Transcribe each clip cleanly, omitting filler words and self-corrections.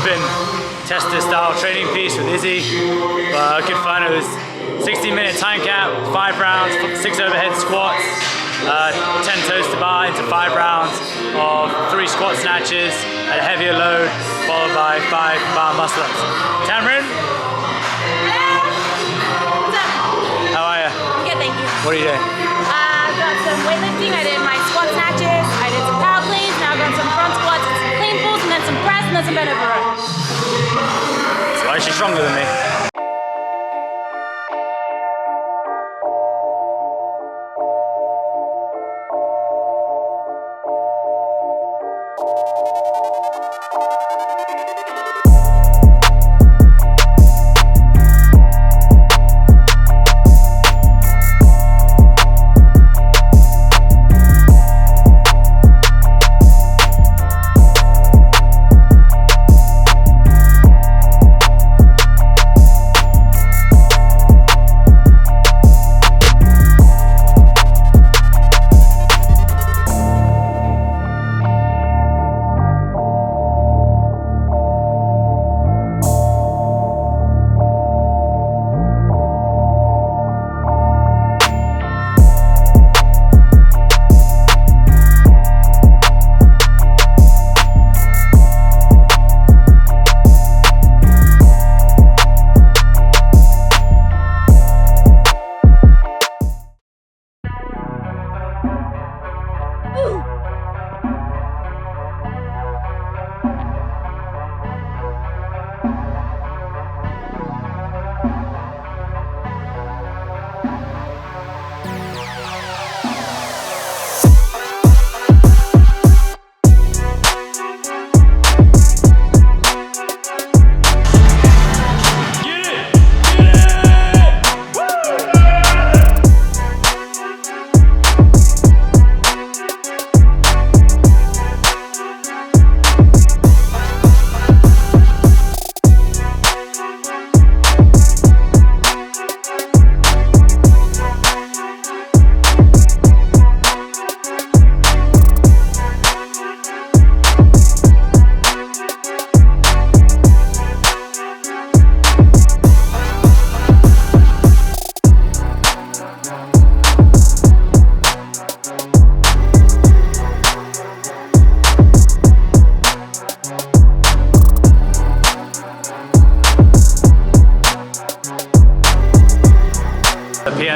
been tester style training piece with Izzy, but good fun. It was 16-minute time cap, 5 rounds, 6 overhead squats, 10 toes to bar into 5 rounds of 3 squat snatches at a heavier load, followed by 5 bar muscle ups. Tamron? What's up? How are you? Good, thank you. What are you doing? I've got some weightlifting. I did my squat snatches, I did some power cleans, now I've got some front squats, and some clean pulls, and then some press, and then some bent over row. So actually stronger than me.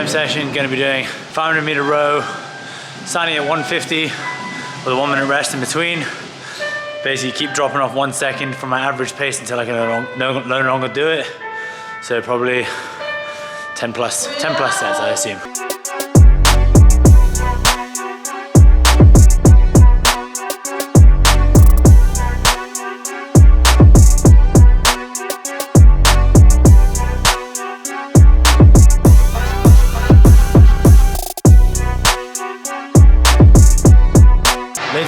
Session, going to be doing 500 meter row, starting at 150 with a 1 minute rest in between. Basically keep dropping off 1 second from my average pace until I can no longer do it. So probably 10 plus sets, I assume.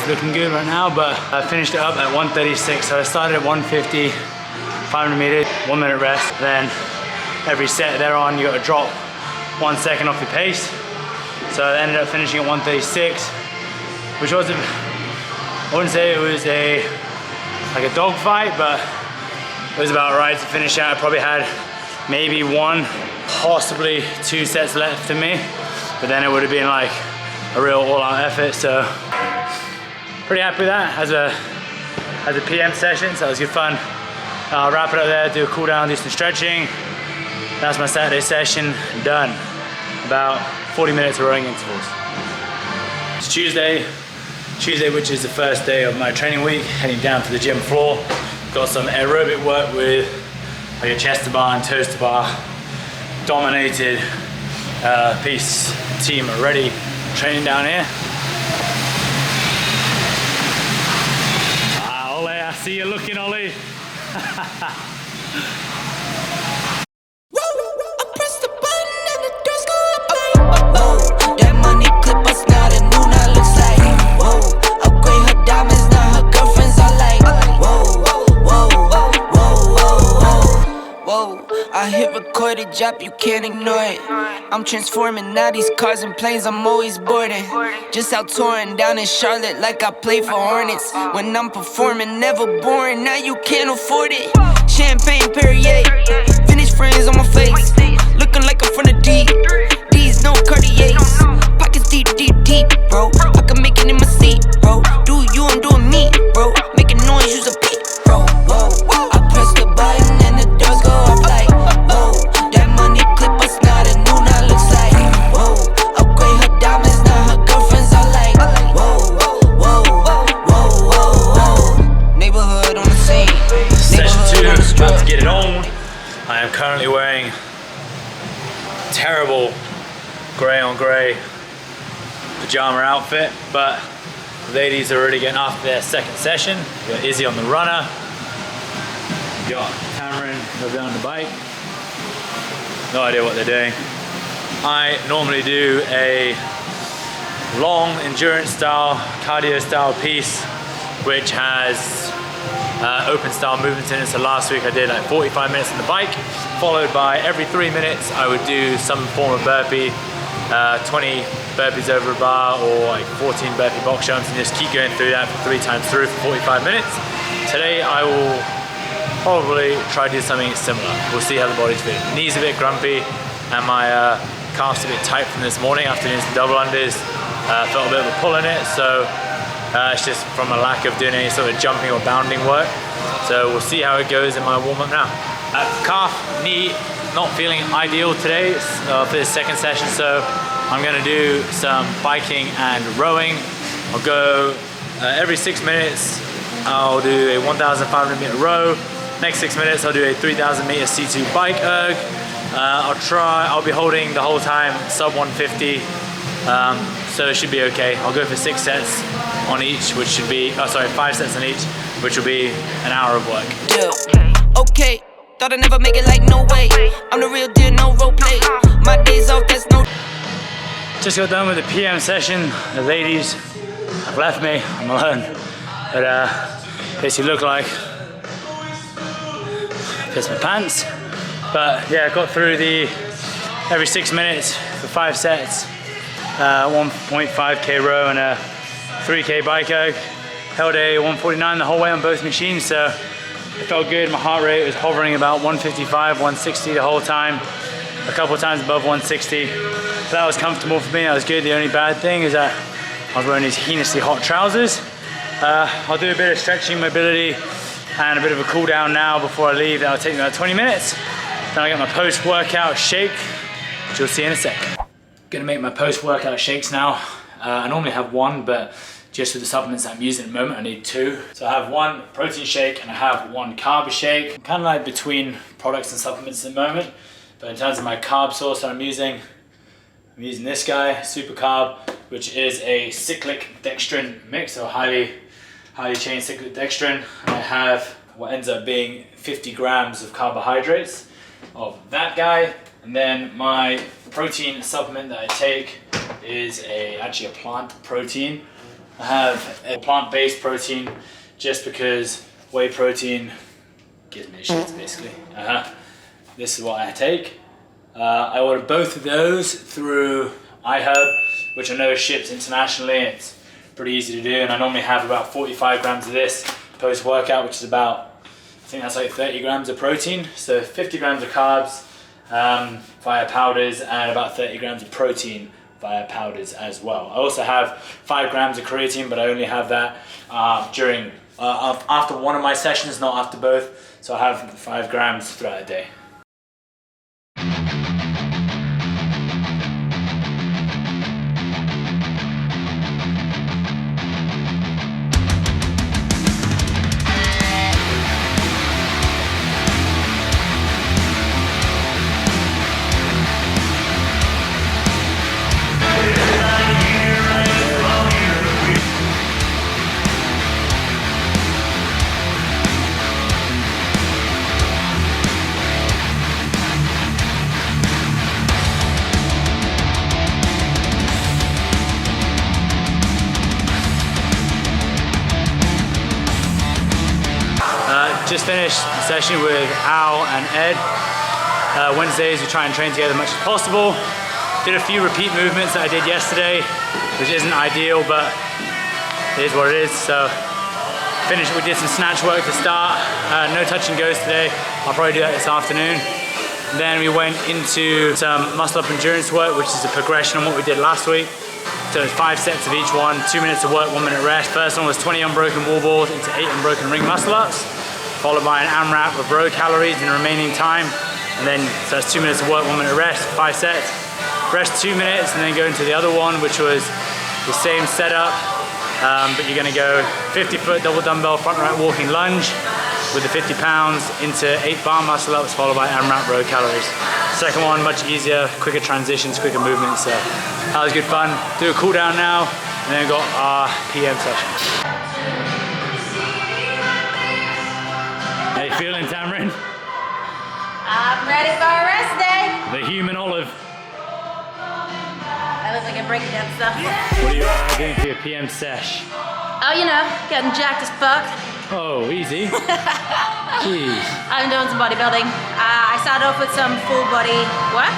Looking good right now, but I finished it up at 136. So I started at 150, 500 meters, 1 minute rest. Then every set thereon, you got to drop 1 second off your pace. So I ended up finishing at 136, which wasn't, I wouldn't say it was like a dog fight, but it was about right to finish out. I probably had maybe 1, possibly 2 sets left in me, but then it would have been like a real all-out effort. So pretty happy with that as a PM session, so it was good fun. I'll wrap it up there, do a cool down, do some stretching. That's my Saturday session done. About 40 minutes of rowing intervals. It's Tuesday, which is the first day of my training week, heading down to the gym floor. Got some aerobic work with like a chest to bar and toes to bar. Dominated piece team already training down here. I see you looking, Ollie. I hit record it drop, you can't ignore it. I'm transforming now these cars and planes, I'm always boarding. Just out touring down in Charlotte like I play for Hornets. When I'm performing, never boring, now you can't afford it. Champagne Perrier, vintage friends on my face, looking like I'm from the deep. These no Cartiers, pockets deep, deep, deep, bro. I can make it in my seat, bro. Do you, I'm doing me, bro. Making noise, use a peep, bro. Whoa, I press the button and the doors go off like, whoa. That money clip us now, the new now looks like, whoa. Upgrade her diamonds, now her girlfriends are like, whoa, whoa, whoa, whoa. Neighborhood on the scene. Session 2, about to get it on. I am currently wearing terrible grey on grey pajama outfit, but the ladies are already getting after their second session. We got Izzy on the runner, we got Cameron over there on the bike. No idea what they're doing. I normally do a long endurance style, cardio style piece, which has open style movements in it. So last week I did like 45 minutes on the bike, followed by every 3 minutes I would do some form of burpee, 20 burpees over a bar or like 14 burpee box jumps, and just keep going through that for 3 times through for 45 minutes. Today I will probably try to do something similar. We'll see how the body's feeling. Knees a bit grumpy and my calf's a bit tight from this morning after doing some double unders. Felt a bit of a pull in it, so it's just from a lack of doing any sort of jumping or bounding work. So we'll see how it goes in my warm-up now. Calf, knee, not feeling ideal today for this second session, so I'm gonna do some biking and rowing. I'll go every 6 minutes, I'll do a 1,500 meter row. Next 6 minutes, I'll do a 3,000 meter C2 bike erg. I'll be holding the whole time sub 150. So it should be okay. I'll go for 6 sets on each, which should be, 5 sets on each, which will be an hour of work. Yeah. Okay, thought I'd never make it like no way. I'm the real deal, no role play. My days off, that's no. Just got done with the PM session. The ladies have left me, I'm alone. But basically look like pissed my pants. But yeah, I got through the every 6 minutes for 5 sets. 1.5k row and a 3k bike erg. Held a 149 the whole way on both machines, so it felt good. My heart rate was hovering about 155, 160 the whole time. A couple times above 160. So that was comfortable for me, that was good. The only bad thing is that I was wearing these heinously hot trousers. I'll do a bit of stretching, mobility, and a bit of a cool down now before I leave. That'll take me about 20 minutes. Then I get my post-workout shake, which you'll see in a sec. Gonna make my post-workout shakes now. I normally have one, but just with the supplements I'm using at the moment, I need 2. So I have one protein shake and I have one carb shake. I'm kind of like between products and supplements at the moment, but in terms of my carb source that I'm using this guy, Super Carb, which is a cyclic dextrin mix, so highly chained cyclic dextrin. I have what ends up being 50 grams of carbohydrates of that guy. And then my protein supplement that I take is actually a plant protein. I have a plant-based protein just because whey protein gives me the shits basically. This is what I take. I ordered both of those through iHerb, which I know ships internationally. It's pretty easy to do, and I normally have about 45 grams of this post-workout, which is about, I think that's like 30 grams of protein. So 50 grams of carbs via powders and about 30 grams of protein via powders as well. I also have 5 grams of creatine, but I only have that after one of my sessions, not after both. So I have 5 grams throughout the day. Just finished a session with Al and Ed. Wednesdays we try and train together as much as possible. Did a few repeat movements that I did yesterday, which isn't ideal, but it is what it is. So we did some snatch work to start. No touch and goes today. I'll probably do that this afternoon. Then we went into some muscle up endurance work, which is a progression on what we did last week. So it's 5 sets of each one, 2 minutes of work, 1 minute rest. First one was 20 unbroken wall balls into 8 unbroken ring muscle ups, followed by an AMRAP with row calories in the remaining time. And then, so that's 2 minutes of work, 1 minute rest, 5 sets. Rest 2 minutes and then go into the other one, which was the same setup, but you're gonna go 50-foot double dumbbell front right walking lunge with the 50 pounds into 8 bar muscle ups, followed by AMRAP row calories. Second one, much easier, quicker transitions, quicker movements. So that was good fun. Do a cool down now, and then we've got our PM session. How you feeling, Tamrin? I'm ready for a rest day. The human olive. I look like a breakdown stuff. What are you doing for your PM sesh? Oh, you know, getting jacked as fuck. Oh, easy. Jeez. I'm doing some bodybuilding. I started off with some full body work,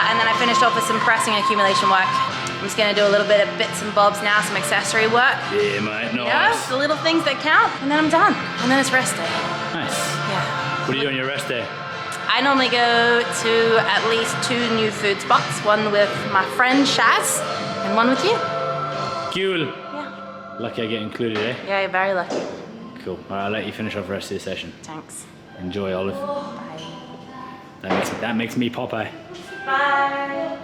and then I finished off with some pressing and accumulation work. I'm just gonna do a little bit of bits and bobs now, some accessory work. Yeah, mate, nice. You know, the little things that count, and then I'm done. And then it's rest day. Nice. Yeah. What do you do on your rest day? I normally go to at least 2 new food spots, one with my friend Shaz, and one with you. Cool. Yeah. Lucky I get included, eh? Yeah, you're very lucky. Cool. All right, I'll let you finish off the rest of the session. Thanks. Enjoy, Olive. Bye. That makes me Popeye. Bye.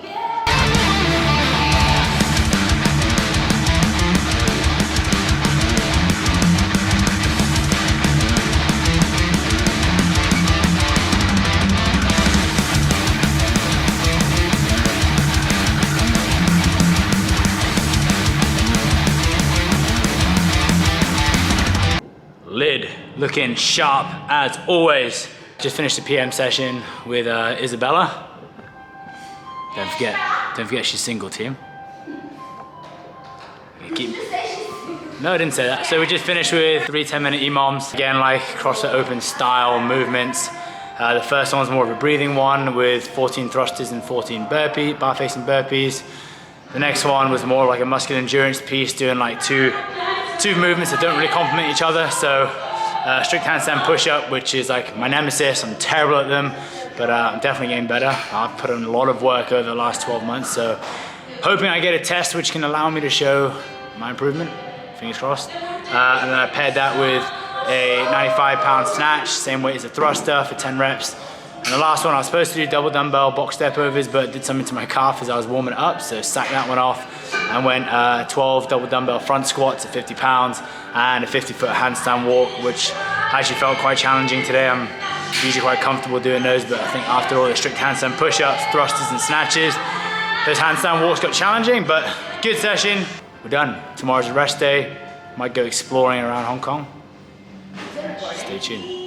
Lid looking sharp as always. Just finished the PM session with Isabella. Don't forget she's single, team. No, I didn't say that. So we just finished with 3 10-minute EMOMs. Again, like CrossFit open style movements. The first one was more of a breathing one with 14 thrusters and 14 bar facing burpees. The next one was more like a muscular endurance piece, doing like two movements that don't really complement each other. So strict handstand push-up, which is like my nemesis. I'm terrible at them, but I'm definitely getting better. I've put in a lot of work over the last 12 months, so hoping I get a test which can allow me to show my improvement, fingers crossed. And then I paired that with a 95-pound snatch, same weight as a thruster for 10 reps. And the last one, I was supposed to do double dumbbell box step overs, but did something to my calf as I was warming it up, so sacked that one off and went 12 double dumbbell front squats at 50 pounds and a 50-foot handstand walk, which actually felt quite challenging today. I'm usually quite comfortable doing those, but I think after all the strict handstand push-ups, thrusters and snatches, those handstand walks got challenging, but good session. We're done. Tomorrow's a rest day. Might go exploring around Hong Kong. Stay tuned.